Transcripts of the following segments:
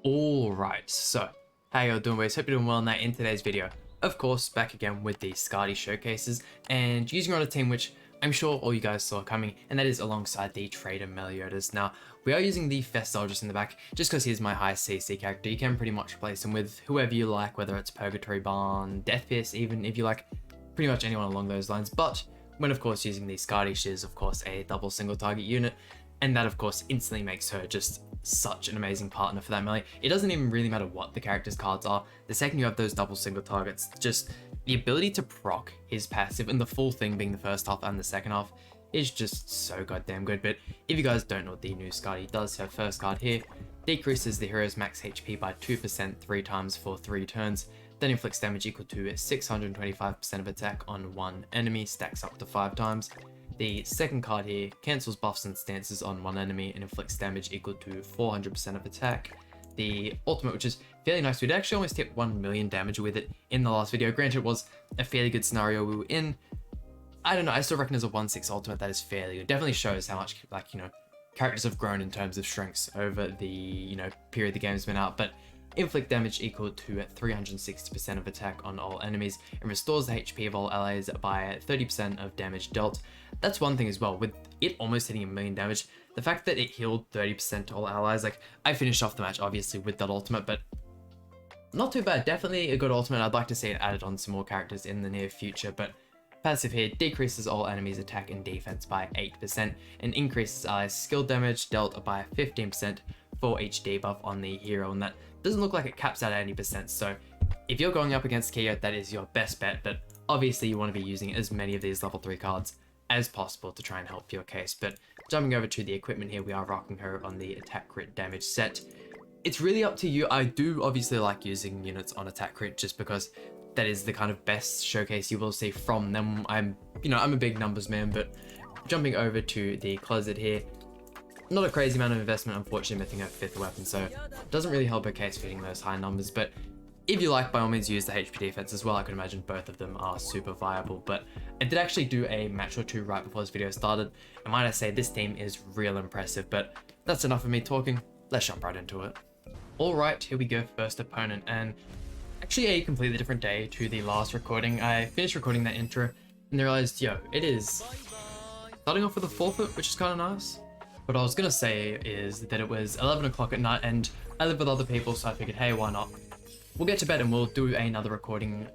Alright, so how y'all doing, boys? Hope you're doing well. Now in today's video, of course, back again with the SKADI showcases and using on a team which I'm sure all you guys saw coming, and that is alongside the Traitor MELIODAS. Now, we are using the Festalgist in the back just because he's my highest CC character. You can pretty much replace him with whoever you like, whether it's Purgatory Barn, Death Pierce, even if you like, pretty much anyone along those lines. But when of course using the SKADI, she is of course a double single target unit, and that of course instantly makes her just such an amazing partner for that melee. It doesn't even really matter what the character's cards are. The second you have those double single targets, just the ability to proc his passive, and the full thing being the first half and the second half, is just so goddamn good. But if you guys don't know what the new SKADI does, her first card here decreases the hero's max HP by 2% 3 times for 3 turns, then inflicts damage equal to 625% of attack on one enemy, stacks up to 5 times. The second card here cancels buffs and stances on one enemy and inflicts damage equal to 400% of attack. The ultimate, which is fairly nice, we'd actually almost hit 1 million damage with it in the last video. Granted, it was a fairly good scenario we were in. I don't know, I still reckon as a 1/6 ultimate that is fairly good. Definitely shows how much, like, you know, characters have grown in terms of strengths over the, you know, period the game's been out. But inflict damage equal to 360% of attack on all enemies, and restores the HP of all allies by 30% of damage dealt. That's one thing as well, with it almost hitting 1 million damage, the fact that it healed 30% to all allies. Like, I finished off the match obviously with that ultimate, but not too bad. Definitely a good ultimate. I'd like to see it added on some more characters in the near future. But passive here decreases all enemies attack and defense by 8% and increases allies skill damage dealt by 15% for each debuff on the hero, and that doesn't look like it caps out at 80%. So if you're going up against Kyo, that is your best bet, but obviously you want to be using as many of these level 3 cards as possible to try and help your case. But jumping over to the equipment here, we are rocking her on the attack crit damage set. It's really up to you. I do obviously like using units on attack crit just because that is the kind of best showcase you will see from them. I'm a big numbers man. But jumping over to the closet here, not a crazy amount of investment, unfortunately, missing her 5th weapon, so it doesn't really help her case fitting those high numbers. But if you like, by all means use the HP defense as well. I could imagine both of them are super viable. But I did actually do a match or two right before this video started, and might I say this team is real impressive. But that's enough of me talking, let's jump right into it. Alright, here we go, first opponent, and actually a completely different day to the last recording. I finished recording that intro and realized, yo, it is starting off with a forfeit, which is kind of nice. What I was gonna say is that it was 11 o'clock at night and I live with other people, so I figured, hey, why not? We'll get to bed and we'll do another recording.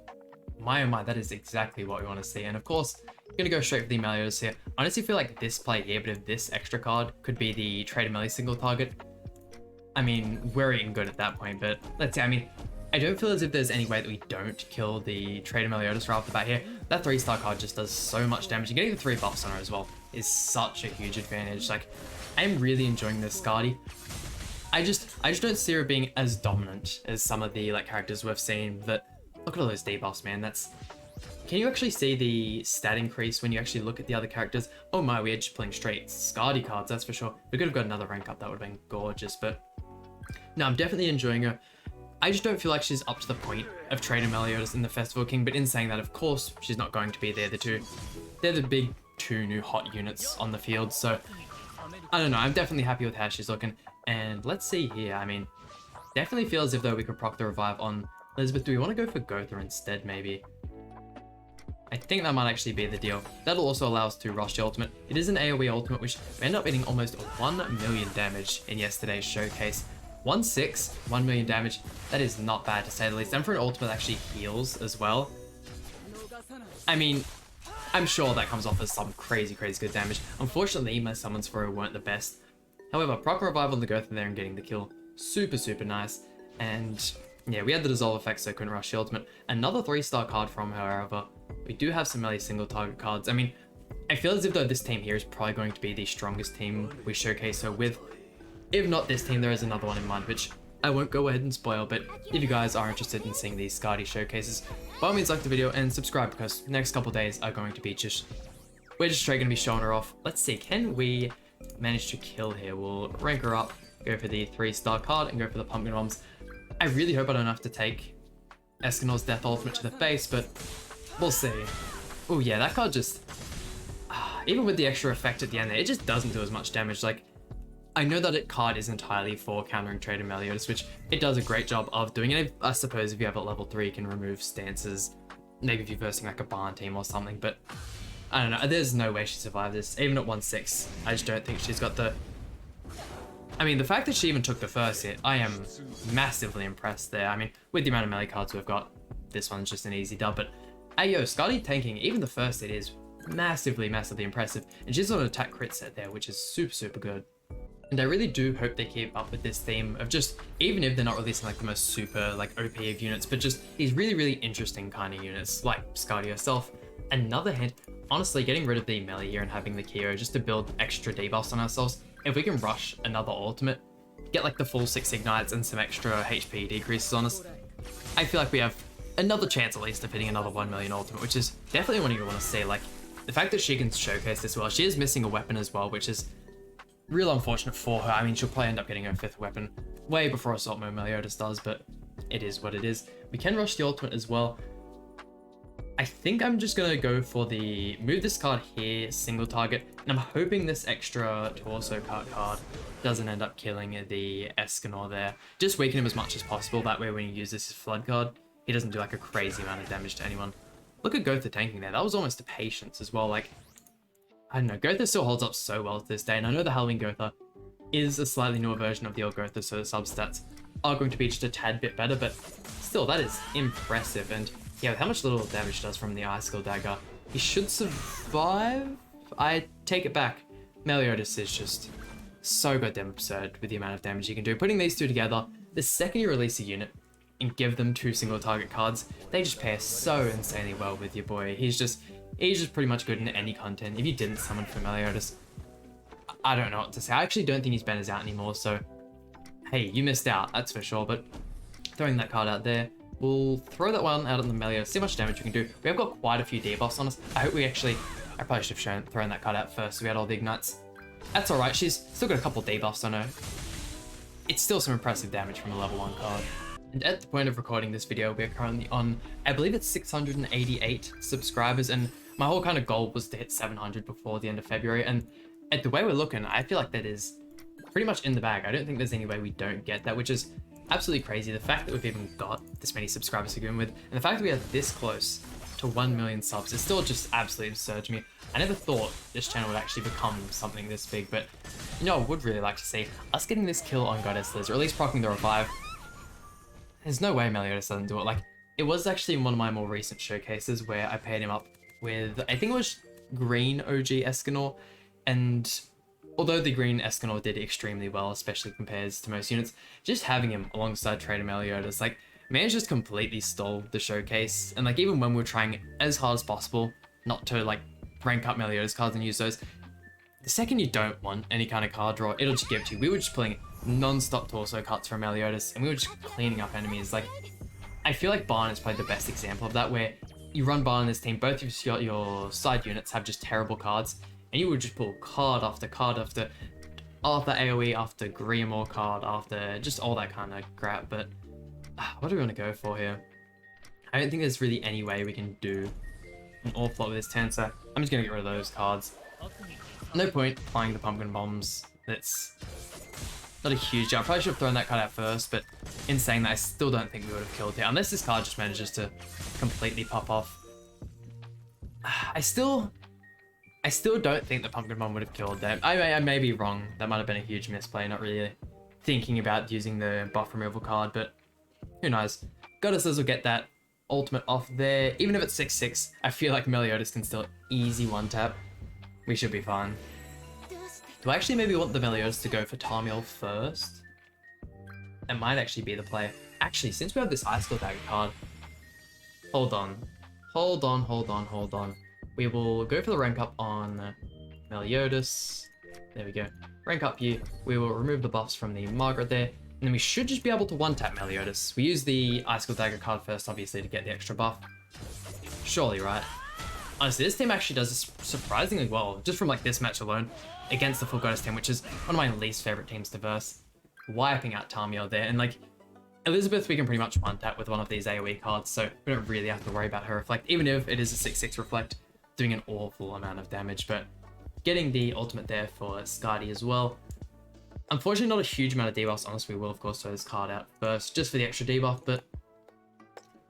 My oh my, that is exactly what we want to see. And of course, I'm gonna go straight for the MELIODAS here. I honestly feel like this play here, but if this extra card could be the Traitor melee single target, I mean, we're eating good at that point. But let's see, I mean, I don't feel as if there's any way that we don't kill the Traitor MELIODAS right off the bat here. That 3-star card just does so much damage, and getting the 3 buffs on her as well is such a huge advantage. Like, I'm really enjoying this SKADI. I just don't see her being as dominant as some of the like characters we've seen. But look at all those debuffs, man. Can you actually see the stat increase when you actually look at the other characters? Oh my, we're just playing straight SKADI cards, that's for sure. We could have got another rank up, that would have been gorgeous. But no, I'm definitely enjoying her. I just don't feel like she's up to the point of Traitor MELIODAS in the Festival King. But in saying that, of course, she's not going to be there. They're the big 2 new hot units on the field. So I don't know, I'm definitely happy with how she's looking. And let's see here, I mean, definitely feels as if though we could proc the revive on Elizabeth. Do we want to go for Gotha instead, maybe? I think that might actually be the deal. That'll also allow us to rush the ultimate. It is an AoE ultimate, which we ended up hitting almost 1 million damage in yesterday's showcase. 1/6, 1 million damage, that is not bad to say the least. And for an ultimate that actually heals as well, I mean, I'm sure that comes off as some crazy good damage. Unfortunately, my summons for her weren't the best. However, proc revive on the Gotha there and getting the kill, super nice. And yeah, we had the dissolve effect, so couldn't rush the ultimate. Another 3-star card from her, however. We do have some melee single target cards. I mean, I feel as if though this team here is probably going to be the strongest team we showcase her with. If not this team, there is another one in mind, which I won't go ahead and spoil. But if you guys are interested in seeing these SKADI showcases, by all means like the video and subscribe, because the next couple days are going to be we're just straight going to be showing her off. Let's see, can we manage to kill here? We'll rank her up, go for the 3-star card and go for the pumpkin bombs. I really hope I don't have to take Escanor's death ultimate to the face, but we'll see. Oh yeah, that card just, even with the extra effect at the end there, it just doesn't do as much damage. Like, I know that card is entirely for countering Traitor Meliodas, which it does a great job of doing. And I suppose if you have it level 3, you can remove stances. Maybe if you're versing like a barn team or something, but I don't know. There's no way she survived this. Even at 1/6, I just don't think she's got the... I mean, the fact that she even took the first hit, I am massively impressed there. I mean, with the amount of melee cards we've got, this one's just an easy dub, but hey, yo, SKADI tanking, even the first hit is massively impressive. And she's on an attack crit set there, which is super good. And I really do hope they keep up with this theme of just, even if they're not releasing like the most super like OP of units, but just these really interesting kind of units, like SKADI herself. Another hint, honestly, getting rid of the melee here and having the Kyo just to build extra debuffs on ourselves. If we can rush another ultimate, get like the full 6 ignites and some extra HP decreases on us, I feel like we have another chance at least of hitting another 1 million ultimate, which is definitely one you want to see. Like, the fact that she can showcase this well, she is missing a weapon as well, which is real unfortunate for her. I mean, she'll probably end up getting her 5th weapon way before Assault Mode Meliodas does, but it is what it is. We can rush the ultimate as well. I think I'm just gonna go for the move this card here, single target, and I'm hoping this extra torso card doesn't end up killing the Escanor there. Just weaken him as much as possible, that way when you use this as flood card, he doesn't do like a crazy amount of damage to anyone. Look at Gotha tanking there, that was almost a patience as well. Like, I don't know, Gotha still holds up so well to this day, and I know the Halloween Gotha is a slightly newer version of the old Gotha, so the substats are going to be just a tad bit better, but still, that is impressive. And yeah, with how much little damage it does from the Icicle Dagger, he should survive? I take it back. Meliodas is just so goddamn absurd with the amount of damage you can do. Putting these two together, the second you release a unit and give them 2 single target cards, they just pair so insanely well with your boy. He's just pretty much good in any content. If you didn't summon for Meliodas, I don't know what to say. I actually don't think his banner's out anymore, so hey, you missed out, that's for sure. But throwing that card out there, we'll throw that one out on the Meliodas, see how much damage we can do. We have got quite a few debuffs on us. I hope we actually... I probably should have thrown that card out first so we had all the ignites. That's alright, she's still got a couple debuffs on her. It's still some impressive damage from a level 1 card. And at the point of recording this video, we're currently on, I believe it's 688 subscribers, and my whole kind of goal was to hit 700 before the end of February, and at the way we're looking, I feel like that is pretty much in the bag. I don't think there's any way we don't get that, which is absolutely crazy. The fact that we've even got this many subscribers to begin with, and the fact that we are this close to 1 million subs is still just absolutely absurd to me. I never thought this channel would actually become something this big, but you know, I would really like to see us getting this kill on Goddess Liz, or at least proccing the revive. There's no way Meliodas doesn't do it. Like, it was actually in one of my more recent showcases where I paired him up with, I think it was green OG Escanor, and although the green Escanor did extremely well, especially compared to most units, just having him alongside Traitor Meliodas, like, man just completely stole the showcase. And like, even when we were trying as hard as possible not to like rank up Meliodas cards and use those, the second you don't want any kind of card draw, it'll just give it to you. We were just pulling non-stop torso cuts from Meliodas, and we were just cleaning up enemies. Like, I feel like Barn is probably the best example of that, where you run Barn in this team, both of your side units have just terrible cards, and you would just pull card after card after AoE, after Grimmore card, after just all that kind of crap. But what do we want to go for here? I don't think there's really any way we can do an awful lot with this turn, so I'm just going to get rid of those cards. No point applying the pumpkin bombs. That's not a huge deal. I probably should have thrown that card out first, but in saying that, I still don't think we would have killed it, unless this card just manages to completely pop off. I still don't think the pumpkin bomb would have killed them. I may be wrong. That might have been a huge misplay, not really thinking about using the buff removal card, but who knows. Goddess Liz will get that ultimate off there. Even if it's 6/6, I feel like Meliodas can still easy one-tap. We should be fine. Do I actually maybe want the Meliodas to go for Tarmiel first? That might actually be the play. Actually, since we have this Icicle Dagger card, hold on. We will go for the rank up on Meliodas. There we go. Rank up here. We will remove the buffs from the Margaret there, and then we should just be able to one-tap Meliodas. We use the Icicle Dagger card first, obviously, to get the extra buff. Surely, right? Honestly, this team actually does this surprisingly well, just from like this match alone, against the full Goddess team, which is one of my least favorite teams to verse. Wiping out Tarmiel there, and like, Elizabeth we can pretty much one-tap with one of these AoE cards, so we don't really have to worry about her Reflect, even if it is a 6/6 Reflect, doing an awful amount of damage. But getting the ultimate there for SKADI as well. Unfortunately, not a huge amount of debuffs. Honestly, we will, of course, throw this card out first, just for the extra debuff, but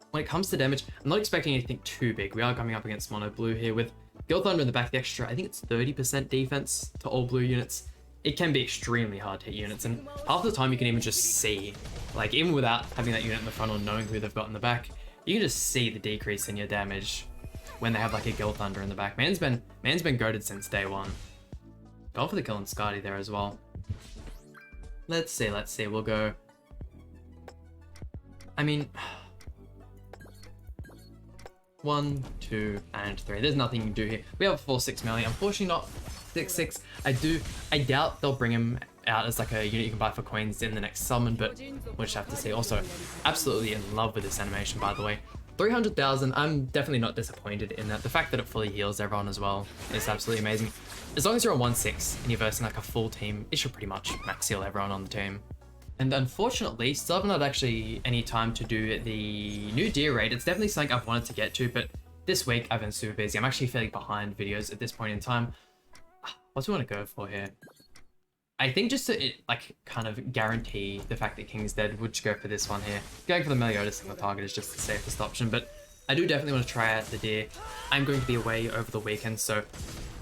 when it comes to damage, I'm not expecting anything too big. We are coming up against mono blue here with Guild Thunder in the back, the extra, I think it's 30% defense to all blue units. It can be extremely hard to hit units, and half the time you can even just see, like even without having that unit in the front or knowing who they've got in the back, you can just see the decrease in your damage when they have like a Guild Thunder in the back. Man's been goated since day one. Go for the kill on SKADI there as well. Let's see, we'll go. I mean, 1, 2, and 3. There's nothing you can do here. We have a 4/6 melee. Unfortunately, not 6/6. I doubt they'll bring him out as like a unit you can buy for coins in the next summon, but we'll just have to see. Also, absolutely in love with this animation, by the way. 300,000. I'm definitely not disappointed in that. The fact that it fully heals everyone as well is absolutely amazing. As long as you're on 1/6 and you're versing like a full team, it should pretty much max heal everyone on the team. And unfortunately, still haven't had actually any time to do the new deer raid. It's definitely something I've wanted to get to, but this week I've been super busy. I'm actually fairly behind videos at this point in time. What do we want to go for here? I think just to like kind of guarantee the fact that King's dead, we'll just go for this one here. Going for the Meliodas single target is just the safest option, but I do definitely want to try out the deer. I'm going to be away over the weekend, so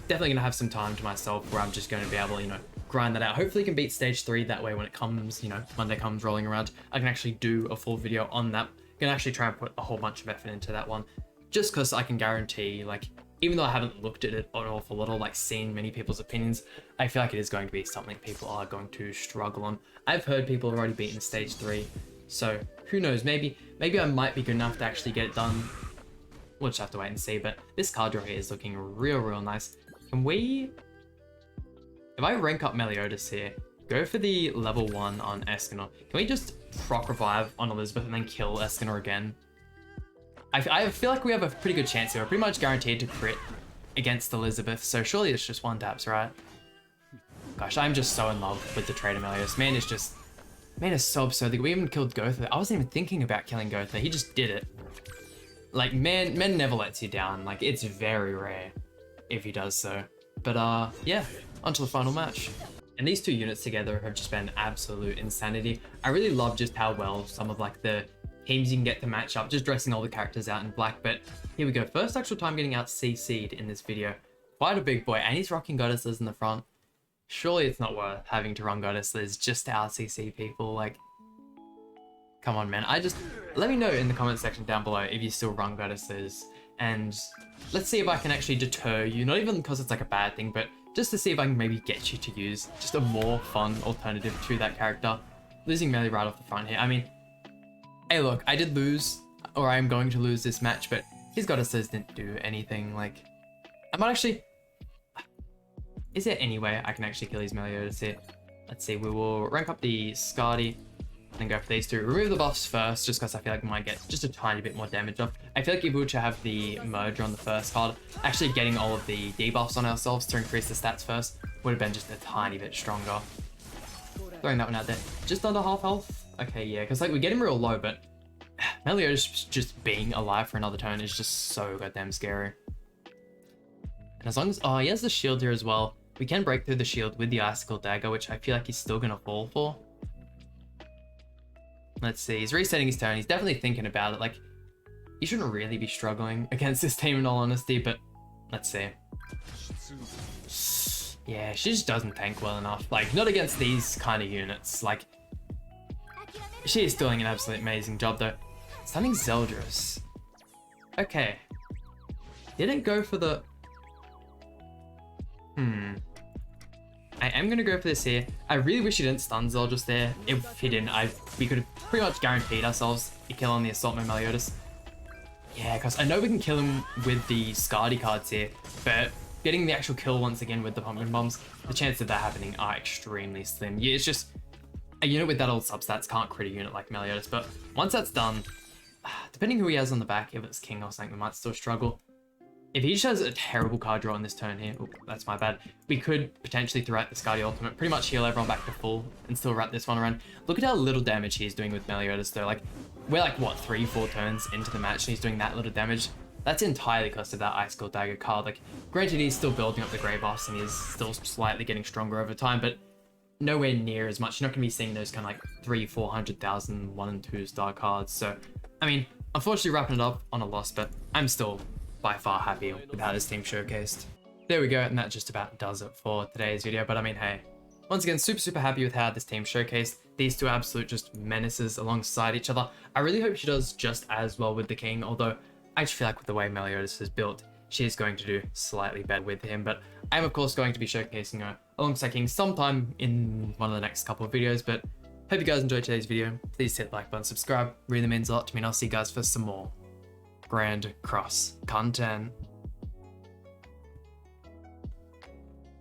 definitely going to have some time to myself where I'm just going to be able to, grind that out. Hopefully can beat stage 3, that way when it comes, Monday comes rolling around, I can actually do a full video on that. I can actually try and put a whole bunch of effort into that one, just because I can guarantee, like, even though I haven't looked at it an awful lot or like seen many people's opinions, I feel like it is going to be something people are going to struggle on. I've heard people have already beaten stage 3, so who knows, maybe I might be good enough to actually get it done. We'll just have to wait and see, but this card draw here is looking real nice. Can we, if I rank up Meliodas here, go for the level 1 on Escanor, can we just proc revive on Elizabeth and then kill Escanor again? I feel like we have a pretty good chance here. We're pretty much guaranteed to crit against Elizabeth, so surely it's just 1 taps, right? Gosh, I'm just so in love with the Traitor Meliodas. Man is so absurd. We even killed Gotha. I wasn't even thinking about killing Gotha. He just did it. Like, man never lets you down. Like, it's very rare if he does so. But yeah, onto the final match. And these two units together have just been absolute insanity. I really love just how well some of like the teams you can get to match up, just dressing all the characters out in black. But here we go, first actual time getting out CC'd in this video. Quite a big boy, and he's rocking goddesses in the front. Surely it's not worth having to run goddesses just to out CC people. Like, come on, man. Let me know in the comment section down below if you still run goddesses, and let's see if I can actually deter you, not even because it's like a bad thing, but just to see if I can maybe get you to use just a more fun alternative to that character. Losing melee right off the front here. I mean, hey look, I did lose, or I am going to lose this match, but his goddesses didn't do anything. Like, I might actually, is there any way I can actually kill these Meliodas here? Let's see, we will rank up the SKADI and then go for these two. Remove the buffs first, just because I feel like we might get just a tiny bit more damage off. I feel like if we were to have the merger on the first card, actually getting all of the debuffs on ourselves to increase the stats first would have been just a tiny bit stronger. Throwing that one out there. Just under half health? Okay, yeah, because like we get him real low, but Meliodas just being alive for another turn is just so goddamn scary. And as long as, oh, he has the shield here as well. We can break through the shield with the Icicle Dagger, which I feel like he's still going to fall for. Let's see, he's resetting his turn. He's definitely thinking about it. Like, you shouldn't really be struggling against this team in all honesty, but let's see. Yeah, she just doesn't tank well enough. Like, not against these kind of units. Like, she is doing an absolutely amazing job though. Stunning Zeldris. Okay. Didn't go for the... I am going to go for this here. I really wish he didn't stun Zeldris there. If he didn't, we could have pretty much guaranteed ourselves a kill on the Assault Mode Meliodas. Yeah, because I know we can kill him with the SKADI cards here, but getting the actual kill once again with the Pumpkin Bombs, the chances of that happening are extremely slim. Yeah, it's just a unit with that old substats can't crit a unit like Meliodas, but once that's done, depending who he has on the back, if it's King or something, we might still struggle. If he just has a terrible card draw on this turn here, ooh, that's my bad, we could potentially throw out the SKADI ultimate, pretty much heal everyone back to full, and still wrap this one around. Look at how little damage he's doing with Meliodas though. Like, we're like, what, 3-4 turns into the match and he's doing that little damage? That's entirely because of that Icicle Dagger card. Like, granted he's still building up the Grey Boss and he's still slightly getting stronger over time, but nowhere near as much. You're not going to be seeing those kind of like 300,000, 400,000 1 and 2 star cards. So, I mean, unfortunately wrapping it up on a loss, but I'm still by far happy with how this team showcased. There we go, and that just about does it for today's video. But I mean, hey, once again, super happy with how this team showcased. These two absolute just menaces alongside each other. I really hope she does just as well with the king, although I just feel like with the way Meliodas is built, she is going to do slightly better with him. But I'm of course going to be showcasing her alongside king sometime in one of the next couple of videos. But hope you guys enjoyed today's video. Please hit the like button, subscribe, really means a lot to me, and I'll see you guys for some more Grand Cross content.